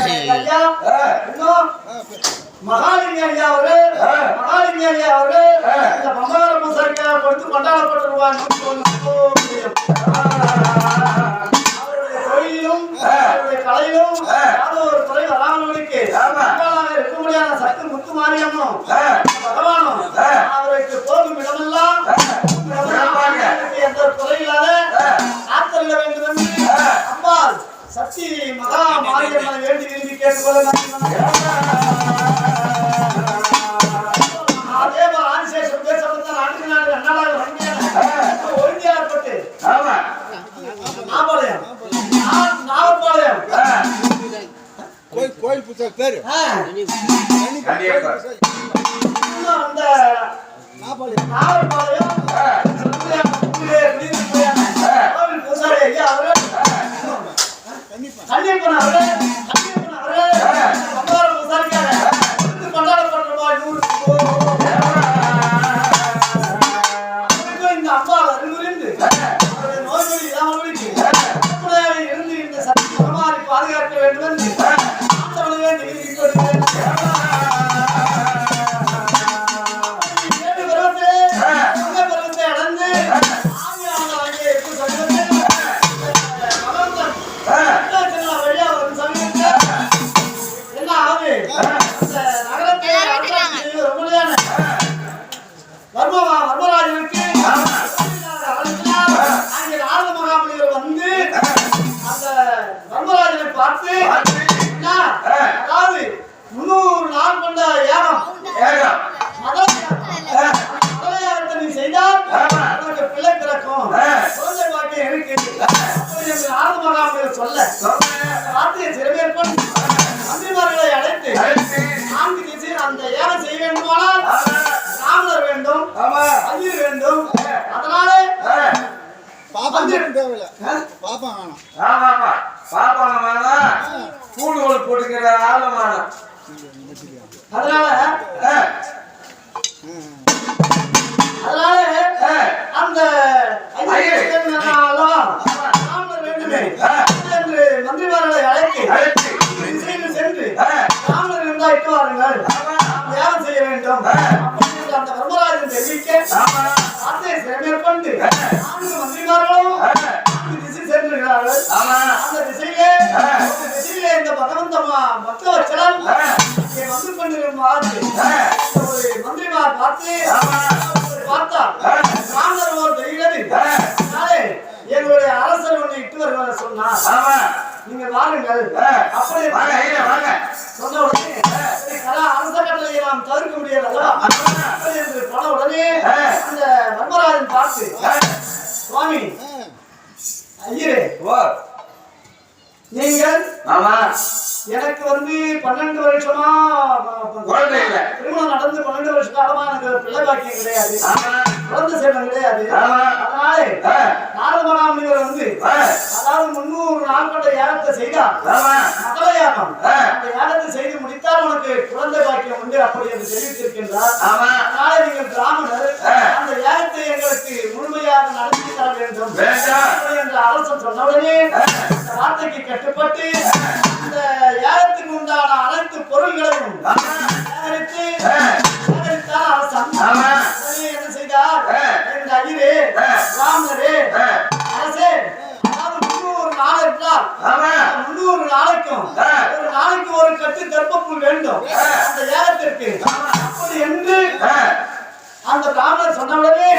ஐயா இன்னும் மகாலிங்க ஐயா அவர்கள் இந்த மகார பூசாரிக்காக கொடுத்து கொண்டாடப்பட்டிருவாங்க. அவருடைய தொழிலும் அவருடைய கலையிலும் ஏதோ ஒரு துறை வராமலுக்கு இருக்க முடியாத சக்தி முத்து மாரியம்மும் பகவானும் அவருக்கு போகும் இடமெல்லாம் எந்த துறையிலாத ஆத்தல்ல வேண்டும் என்று அம்பாள் சக்தி மகா மாரியம்மனை வேண்டி விரும்பி கேட்டுக்கொள்ள ஆதிசேஷம் பேசப்பட்ட நாட்டுக்கு நாடு அண்ணாடாக ஒருங்கியாற்பட்டு நாவற்பாளையம் கோயில் புத்தக பேரு அந்த நாவற்பாளையம் கோவில் பூசாரி ஐயா அவர்கள் கண்ணியப்பன் அவர்கள் மகார பூசாரிக்காக கொண்டாடப்பட்டிருப்பார். இந்த அம்மா அறிவுரிந்து அவருடைய நோய்கள் இல்லாமல் இருந்து இந்த சக்தி மகமாரி பாதுகாக்க வேண்டும் என்று ஆண்டவனையே நிகழ்ச்சிக்கொள்கிறேன். பருவத்தை அடைந்து ஆவியானவர் அங்கே எப்படி சொல்கிறது வழியா வரும் சமயத்தில் என்ன ஆகுது நகரத்தை ரொம்படியான வர்மராஜனுக்கு அங்கே நாரத மகாபலிவர் வந்து அந்த தர்மராஜனை பார்த்து அதாவது 300 நாள் கொண்ட யாகம் மதலையாகத்தை நீ செய்தால் உனக்கு பிள்ளை பிறக்கும் குழந்தை பாக்கியம் இருக்கு நாரத மகாபலிவர் சொல்ல வார்த்தையை சிறமேற்பன் மந்திரிமார்களை அழைத்து 4 திசையில் அந்த யாகம் செய்ய வேண்டுமானால் ராமர் வேண்டும் அஜீர் வேண்டும். அதனால பாப்பா தேவையில்ல பாப்பா வேணும். பாப்பா வேணாம் கூடுகோல் போட்டுக்கிற ஆளும் வேணாம். அதனால அந்த ராமர் வேண்டுமே என்று மந்திரிமார்களை அழைத்து சென்று ராமர் இருந்தா இட்டு வாருங்கள் தியானம் செய்ய வேண்டும் அந்த தர்மராஜன் தெரிவிக்க அதை மேற்கொண்டு 4 மந்திரிமார்களும் திசை சென்றுகிறார்கள். அந்த திசையிலே இந்த பகவந்த பக்தவச்சலம் வந்து கொண்டிருக்கும் ஒரு மந்திரிமார் பார்த்தால் ராமர் தெரிகிறது. எங்களுடைய அரசர் ஒன்று இட்டு வருவார சொன்னார், நீங்க வாருங்கள். அப்படி சொன்ன உடனே அரச கட்டளையை நாம் தவிர்க்க முடியாது என்று போன உடனே அந்த தர்மராஜன் பார்த்து, சுவாமி ஐயரே நீங்கள் எனக்கு வந்து 12 வருஷமா திருமணம் நடந்து 12 வருஷ காலமா எனக்கு பிள்ளை பாக்கியம் கிடையாது, குழந்தை சேடம் கிடையாது. அதனால நாரத மகாமுனிவர் வந்து அதாவது 300 நாள் கொண்ட யாகத்தை செய்தார், மகள யாகம். அந்த யாகத்தை செய்து முடித்தால் உனக்கு குழந்தை பாக்கியம் உண்டு அப்படி என்று தெரிவித்திருக்கின்றார். அதனால நீங்கள் பிராமணர் அந்த யாகத்தை எங்களுக்கு முழுமையாக நடத்தி தர வேண்டும் என்று அரசன் சொன்னவுடனே வார்த்தைக்கு கட்டுப்பட்டு இந்த யாகத்துக்கு உண்டான அனைத்து பொருள்களையும் என்ன செய்தார், என்ற ஐயரே பிராமணரே அரசே, அதாவது 300 நாள் என்றால் 300 நாளைக்கும் ஒரு நாளைக்கு ஒரு கட்டு கர்ப்பப்புல் வேண்டும் அந்த யாகத்திற்கு. அப்படி என்று அந்த பிராமணர் சொன்னவுடனே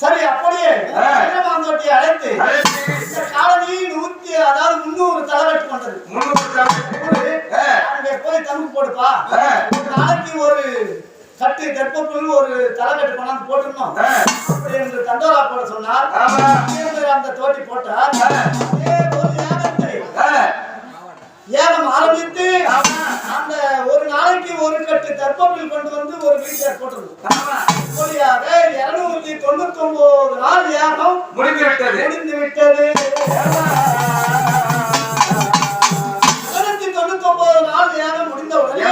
சரி அப்படியே வீரமாந்தோட்டியை அழைத்து இந்த காலனி 300 தலைவெட்டு கொண்டது. அங்கே போய் தம்பு போடுப்பா, ஒரு நாளைக்கு ஒரு கட்டு கர்ப்பப்புல் ஒரு தலைவெட்டு கொண்டாந்து போட்டுருந்தோம் அப்படி என்று தண்டோரா போட சொன்னார். அந்த தோட்டி போட்டார். அதே ஒரு யாகம் ஆரம்பித்து அந்த ஒரு நாளைக்கு ஒரு கட்டு கர்ப்பப்புல் கொண்டு வந்து ஒரு வீட்டில் போட்டது. இப்படியாக 299 நாள் யாகம் முடிந்து விட்டது. 299 நாள் யாகம் முடிந்தவுடனே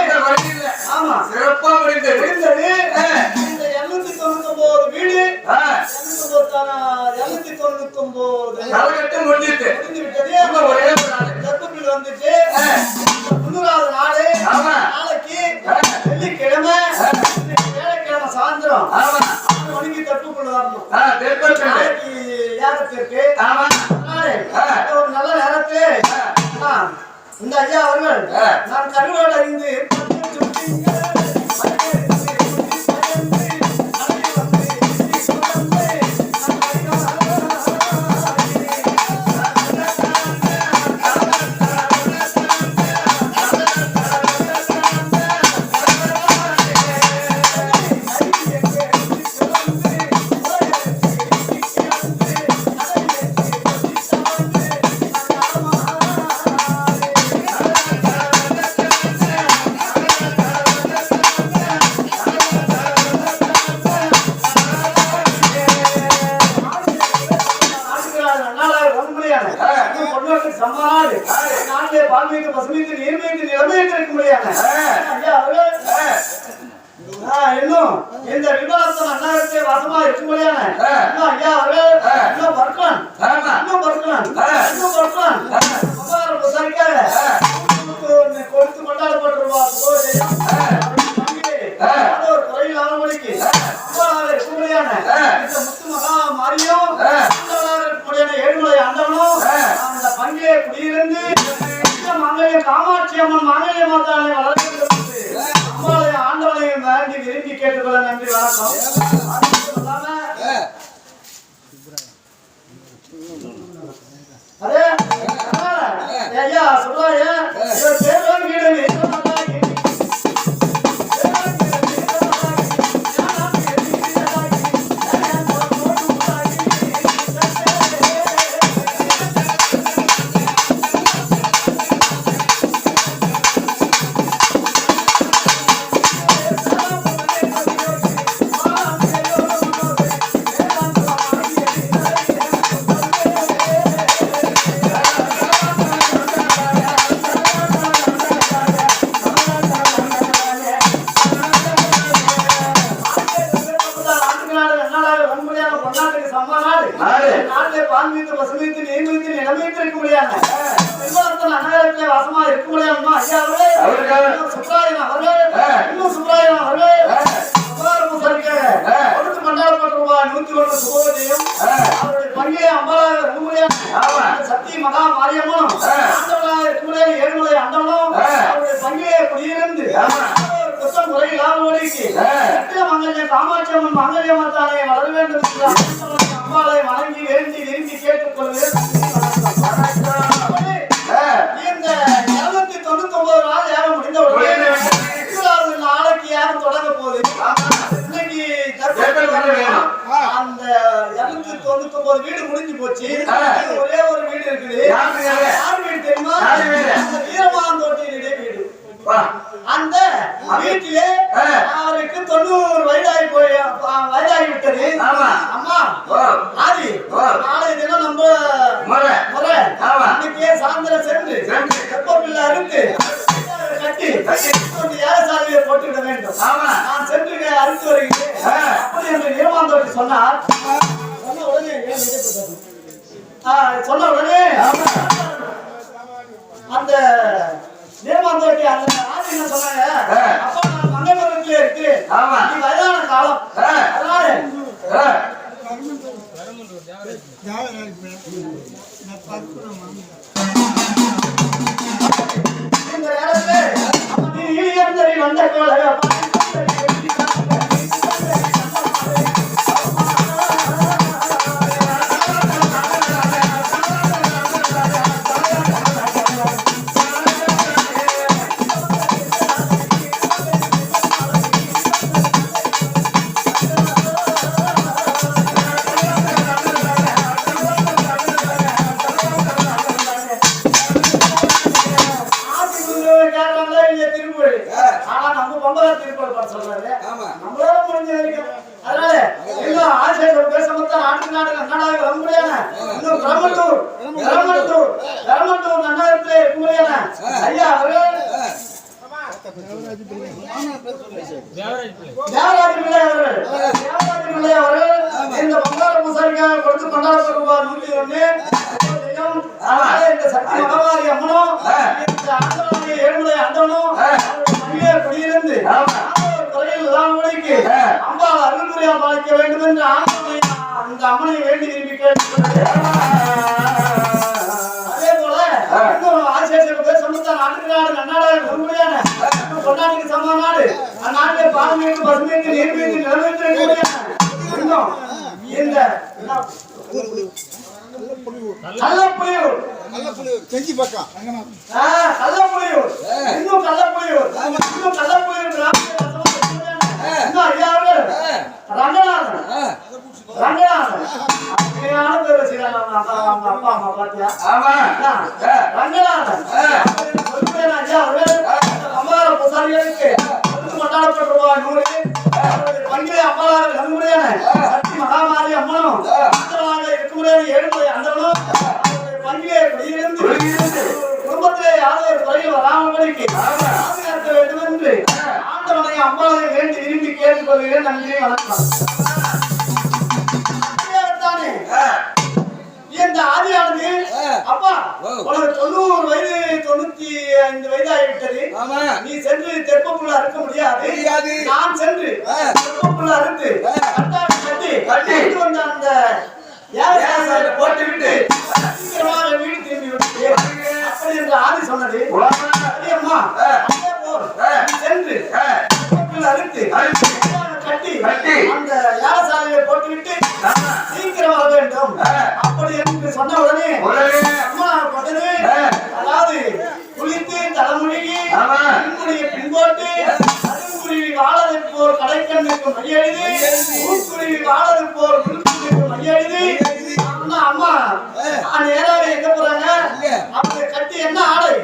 ஆமா சிறப்பா முடிந்தது. இந்த 299 வீடு 299 முடிந்து விட்டது. கர்ப்பப்புல் வந்துட்டு யாகத்திற்கு ஆமா ஒரு நல்ல நேரத்திலே இந்த ஐயா அவர்கள் நான் கருவோடு அறிந்து சம்மாடு நாட்டிலே பால்மீக பசுமீக நீர்மீக நிலைமையாக இருக்க முடியாது ஐயா அவர்கள் இன்னும் இந்த விமலத்தன் அண்ணாவிற்கு வாசமா இருக்க முடியாது இன்னும் ஐயா அவர்கள் இன்னும் பர்கலான் கொடுத்து கொண்டாடப்பட்டிருவா ஒரு குறையில் ஆரம்பிக்கு இருக்க முடியாது இந்த முத்து மகா மாரியும் இருக்க முடியாது ஏழுமலை ஆண்டவனும் அந்த பங்கிலே குடியிருந்து மங்கைய காமாட்சி அம்மன் மாங்கல்ய மாதாவை வளர்க்கிறது அம்மாவை ஆண்டவனையும் வேண்டி விரும்பி கேட்டுக்கொள்ள நன்றி வணக்கம் அதே ஐயா சொல்றாங்க வீடு வாசமா இருக்க முடியாதுமா ஐயா அவர்கள் சுப்ராயன் அவர்கள் கொடுத்து கொண்டாடப்பட்டிருவா 101 சுபோதயம் அவருடைய பங்கிலே அம்பாளாக இருக்க முடியாது சக்தி மகா மாரியம்மனும் ஆண்டவனாக இருக்க முடியாது ஏழுமலை ஆண்டவனும் அவருடைய பங்கிலே குடியிருந்து குற்றம் குறை இல்லாதபடிக்கு மங்கல்ய காமாட்சி அம்மன் மங்கல்ய மாதானை வளர வேண்டும் என்று அம்பாளை வணங்கி வேண்டி விரும்பி கேட்டுக்கொள்வேன் இந்த 299 நாள் யாரும் முடிந்தவுடனே நாளைக்கு யாரும் தொடங்க போகுது இன்னைக்கு அந்த 299 வீடு முடிஞ்சு போச்சு ஒரே ஒரு வீடு இருக்குது யார் வீடு தெரியுமா வீரமாந்தோட்டியுடைய வீடு அந்த வீட்டிலே அவருக்கு 90 வயதாகி விட்டது அம்மா ஆதி நாளைய தினம் நம்ம முறை இன்னைக்கே சாயந்தரம் சென்று வெப்பப்பிள்ளை அறுத்து கட்டி ஏகசாலையை போட்டுவிட வேண்டும் நான் சென்று அறுத்து வருகிறேன் அப்படி என்று வீரமாந்தோட்டி சொன்னார் சொன்ன உடனே அந்த நேமாந்தோட்டி அந்த ஆதி என்ன சொன்னாங்க அப்பா நான் மங்கபுரத்திலே இருக்கு நீ வயதான காலம் அதனால இந்த நேரத்தில் நீ இளையந்தரி வந்த கோலக அம்பாள் அருள்முறையா பாலிக்க வேண்டும் என்று அந்த அம்மனை வேண்டி விரும்பி கேட்டு அதே போல இன்னும் ஆசிரியர் பேர் சொன்னதான் நாட்டுக்கு நாடு நன்னாடாக உண்மையான கொண்டாட்டிக்கு சம நாடு அந்நாட்டிலே பாலமீட்டு பசுமைக்கு நீர்மீட்டு நிலமீட்டு இன்னும் இந்த கள்ளப்புலியூர் செஞ்சு பக்கம் கள்ளப்புலியூர் இன்னும் கள்ளப்புலியூர் இன்னும் கள்ளப்புலியூர் இன்னும் ஐயாவது ரங்கநாதன் ரங்கநாதன் அப்படியான பேர் வச்சுக்கிறாங்க அவங்க அப்பா அம்மா பாத்தியா ரங்கநாதன் ஐயா அம்மார புசாரிகளுக்கு கொண்டாடப்பட்டிருவா நூறு பங்கிலே அம்மாவாக நன்முறையான சக்தி மகாமாரி அம்மனும் இருக்க முடியாது ஏழுமுறை அந்தனும் பங்கிலே வெளியிலிருந்து குடும்பத்திலே யாரோ ஒரு குறையில் வராமபடிக்கு பாதுகாக்க வேண்டும் என்று ஆண்டவனை அம்மாவை வேண்டி விரும்பி கேட்டுக்கொள்கிறேன். நன்றி, வணக்கம். இந்த ஆதியானது அப்பா உனக்கு 90 வயது 95 வயதாகிவிட்டது. நீ சென்று தெப்பப்புள்ள அறுக்க முடியாது. நான் சென்று தெப்பப்புள்ள அறுத்து கட்டி வந்த அந்த போட்டு விட்டு சீக்கிரமாக வீடு திரும்பி விட்டு அப்படி என்று ஆதி சொன்னது. அம்மா சென்று தெப்பப்புள்ள அறுத்து கட்டி அந்த யாகசாலையை போட்டுவிட்டு சீக்கிரம் வர வேண்டும் அப்படி என்று சொன்ன உடனே அம்மா உடனே அதாவது குளித்து தலைமுழுகி பின்போட்டு அருங்குருவி வாழதை போர் கடைக்கண்ணுக்கு மையெழுதி ஊக்குருவி வாழதை போர் விழுப்புக்கு மையெழுதி அம்மா நேராக எங்க போறாங்க அவங்க கட்டி என்ன ஆடை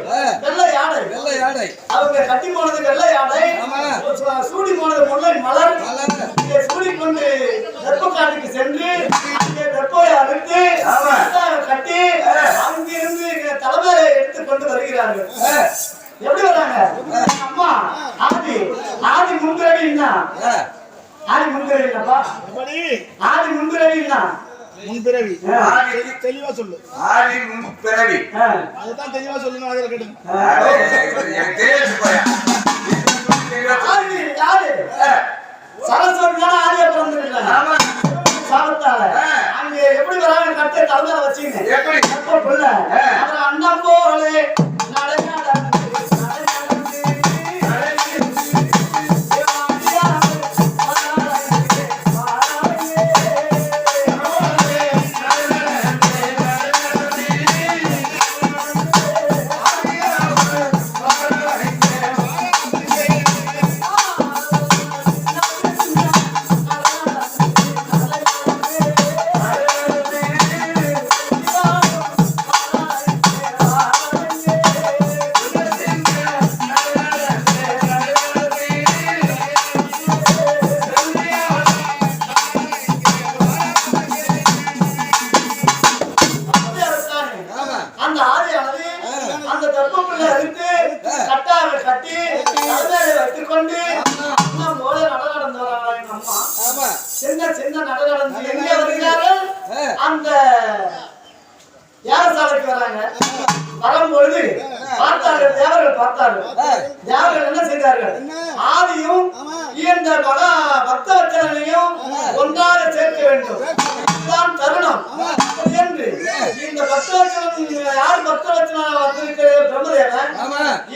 வெள்ளை ஆடை அவங்க கட்டி போனது வெள்ளை ஆடை சூடி போனது முல்லை மலர் சூடி கொண்டு வெப்பக்காட்டுக்கு சென்று அங்கே வெப்பை அறுத்து கட்டி அங்கிருந்து தலைமையை எடுத்து கொண்டு வருகிறார்கள். எப்படி வர்றாங்க? அம்மா ஆதி முன்பிறவி என்ன? ஆதி முன்பிறவி என்னப்பா? ஆதி முன்பிறவி என்ன? முன்பிறவி தெளிவா சொல்லு. ஆதி முன்பிறவி அதுதான் தெளிவா சொல்லணும். அதில் கேட்டு யாரு சரஸ்வதி தானே ஆதியா பிறந்திருக்காங்க. சாபத்தால அங்க எப்படி வராங்க? கட்டை தலைமையில வச்சுங்க எப்ப புள்ள அப்புறம் அண்ணன் போலே அந்த யாகசாலைக்கு வராங்க. வரும்பொழுது பார்த்தார்கள், தேவர்கள் பார்த்தார்கள். தேவர்கள் என்ன செய்தார்கள்? ஆதியும் இந்த மகா பக்தவச்சனையும் ஒன்றாக சேர்க்க வேண்டும். இதுதான் தருணம் என்று இந்த பக்தவச்சனம் யார் பக்தவச்சனா வந்திருக்கிறது? பிரம்மதேவன்.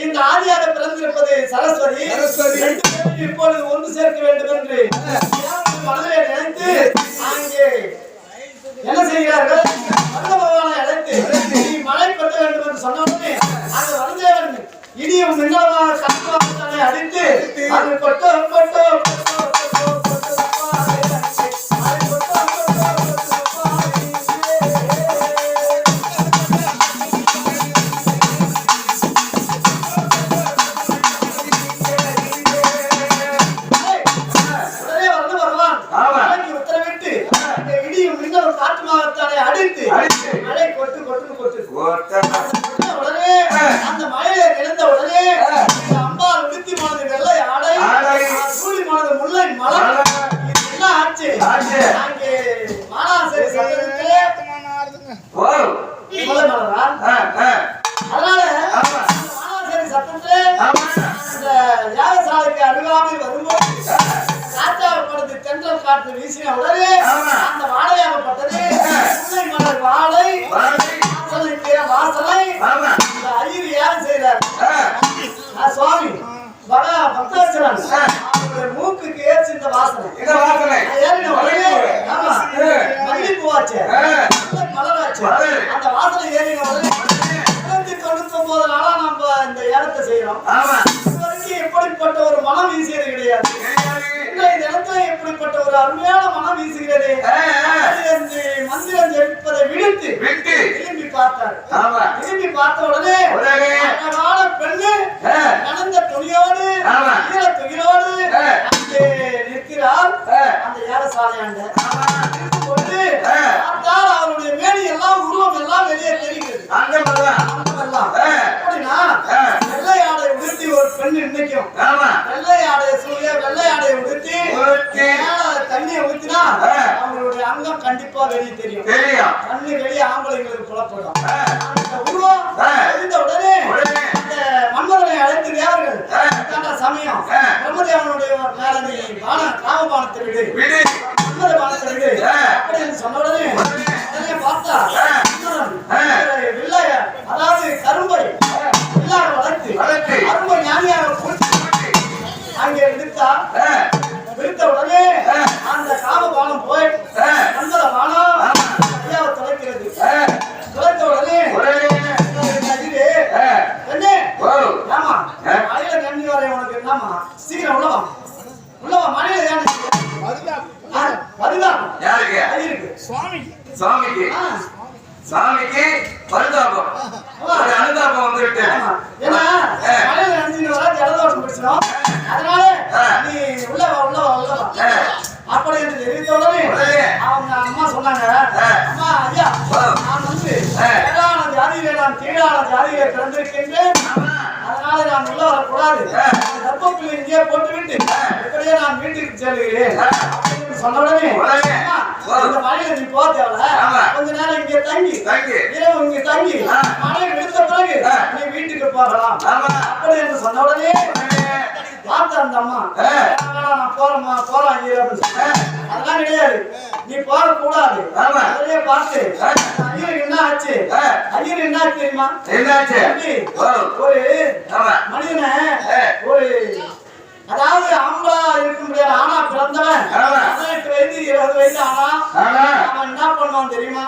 இந்த ஆதியாக பிறந்திருப்பது சரஸ்வதி. இப்பொழுது ஒன்று சேர்க்க வேண்டும் என்று மனதிலே நினைத்து அங்கே என்ன செய்கிறார்கள்? பகவானை அழைத்து நீ மழை பெற்ற வேண்டும் என்று சொன்னவுடனே அந்த வரதேவன் இடியும் மின்னலமாக கண்பானை அடித்து அது கொட்டோ கொட்டோ அடித்து மழை கொட்டு கொட்டு கொட்டு உடனே அந்த மழையை கிடந்த உடனே அம்பாள் உடுத்தி போனது வெள்ளை ஆடை, சூடி போனது முல்லை மலர். இது என்ன ஆச்சு? அங்கே மானாசரி சட்டத்திலே முல்லை மலரா? அதனால மானாசரி சட்டத்திலே அந்த யாகசாலைக்கு அருகாமல் வரும்போது ராஜா படத்து தென்றல் காற்று வீசின உடனே ஆமா. அந்த வாழையாகப்பட்டது முல்லை மலர் வாழை வாசலுக்கு வாசலை ஆமா. இந்த ஐயர் யார் செய்தார்? சுவாமி பக்தவச்சலன் அவருடைய மூக்குக்கு ஏற்று இந்த வாசனை இந்த வாசனை ஏறின உடனே ஆமா மல்லிப்பூ ஆச்சு மலராச்சு அந்த வாசனை ஏறின உடனே 299 நாளா நம்ம இந்த ஏலத்தை செய்யறோம். ஆமா. இதுவரைக்கும் எப்படிப்பட்ட ஒரு மனம் வீசியது கிடையாது. இந்த இடத்துல எப்படிப்பட்ட ஒரு அருமையான மனம் வீசுகிறது. மந்திரம் ஜெபிப்பதை விடுத்து திரும்பி பார்த்தார். திரும்பி பார்த்த உடனே அழகான பெண்ணு நனைந்த துணியோடு ஈர துகிலோடு அங்கே நிற்கிறார். அந்த ஏலசாலையாண்ட கொண்டு பார்த்தால் அவருடைய மேனி எல்லாம் உருவம் எல்லாம் வெளியே தெரிகிறது. அப்படின்னா வெள்ளை ஆடை உடுத்தி ஒரு பெண் இன்னைக்கும் வெள்ளை ஆடையை சூழிய வெள்ளை ஆடையை உடுத்தி தண்ணியை ஊத்தினா அவங்களுடைய அங்கம் கண்டிப்பா வெளியே தெரியும். கண்ணு வெளியே ஆம்பளைங்களுக்கு புலப்படும். அந்த உருவம் தெரிந்த உடனே அந்த மன்மதனை அழைத்திருக்கிறார்கள். சமயம் பிரம்மதேவனுடைய மேல நீ காமபானத்தை விடு மன்மத பானத்தை விடு அப்படின்னு சொன்ன உடனே பார்த்தா வில்லைய அதாவது கரும்பை வில்லாக வளர்த்து கரும்பை ஞானியாக அங்கே விடுத்த உடனே அந்த காமபானம் போய் மன்மத பானம் ஐயாவை துளைக்கிறது. துளைத்த உடனே ஆமா மழையில தண்ணி வர உனக்கு என்னமா சீக்கிரம் உள்ளவா மழையில சாமிக்கு பரிதாபம் அனுதாபம் வந்துட்டு ஏன்னா மழையில நனைஞ்சிட்டு வர ஜலதோஷம் பிடிச்சிடும். அதனால நீ உள்ளவா அப்படி என்று தெரிவித்த உடனே அவங்க அம்மா சொன்னாங்க, அம்மா ஐயா நான் வந்து ஏழான ஜாதியிலே நான் கீழான ஜாதியிலே பிறந்திருக்கின்றேன். அதனால நான் உள்ள வரக்கூடாது. கர்ப்பப்பிள்ளை இங்கே போட்டுவிட்டு இப்படியே நான் வீட்டுக்கு செல்கிறேன் அப்படின்னு சொன்ன உடனே இந்த மழையில நீ போக தேவையில்ல, கொஞ்ச நேரம் இங்கே தங்கி இரவு இங்கே தங்கி மழை விடுத்த பிறகு நீ வீட்டுக்கு போகலாம் அப்படி என்று சொன்ன உடனே பார்த்த அந்த அம்மா நான் போறேன் அதெல்லாம் கிடையாது, நீ போற கூடாது. அதையே பார்த்து ஐயர் என்ன ஆச்சு தெரியுமா? ஒரு மனிதனை ஒரு அதாவது ஆம்பளா இருக்க முடியாது, ஆனா பிறந்தவன் 18 வயது 20 வயது ஆனா அவன் என்ன பண்ணுவான் தெரியுமா?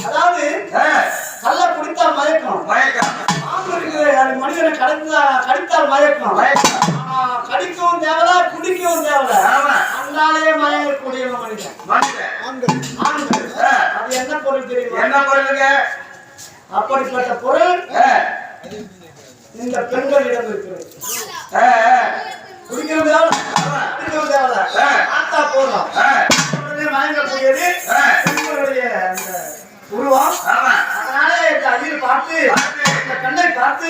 அதாவது கள்ள குடித்தால் மயக்கம், மனிதனை கடித்தால் மயக்கம், கடிக்கவும் தேவையில்ல குடிக்கவும் தேவையில்ல, அந்தாலே மயங்கக்கூடிய மனிதன் ஆண்கள். அது என்ன பொருள் தெரியுமா? என்ன பொருளுங்க? அப்படிப்பட்ட பொருள் இந்த பெண்களிடம் இருக்கிறது. குடிக்கவும் தேவையில்ல ஆத்தா போதும் உடனே மயங்கக்கூடியது பெண்களுடைய அந்த உருவம். அதனால இந்த ஐயர் பார்த்து இந்த கண்ணை பார்த்து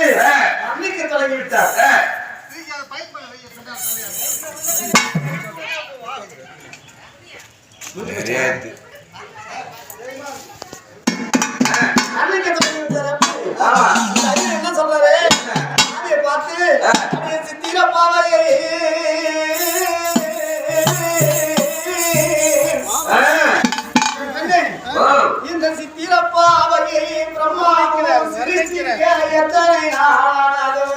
அன்னைக்கு தொடங்கி விட்டார். அன்னைக்கு தொடங்கி விட்டார். ஐயர் என்ன சொல்றாரு? அதை பார்த்து சித்திரப்பாவையே இந்த சித்திரப்பாவையை பிரம்மாவுக்கு சிரிக்க எத்தனை நாளானதோ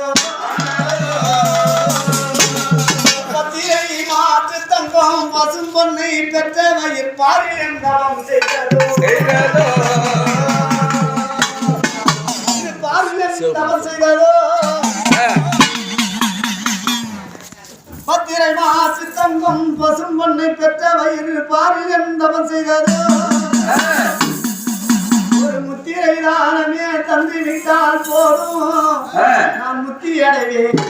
பத்திரை மாற்று தங்கம் பசும் பொன்னை பெற்றவயிர் பாரி என்றவன் செய்ததோ பத்திரை மாசு தங்கம் பசும் பொன்னை பெற்ற வயிறு பாரில் என்றவன் செய்ததோ ஒரு முத்திரை தானமே தந்து விட்டால் போதும் நான் முத்தி அடைவேன்.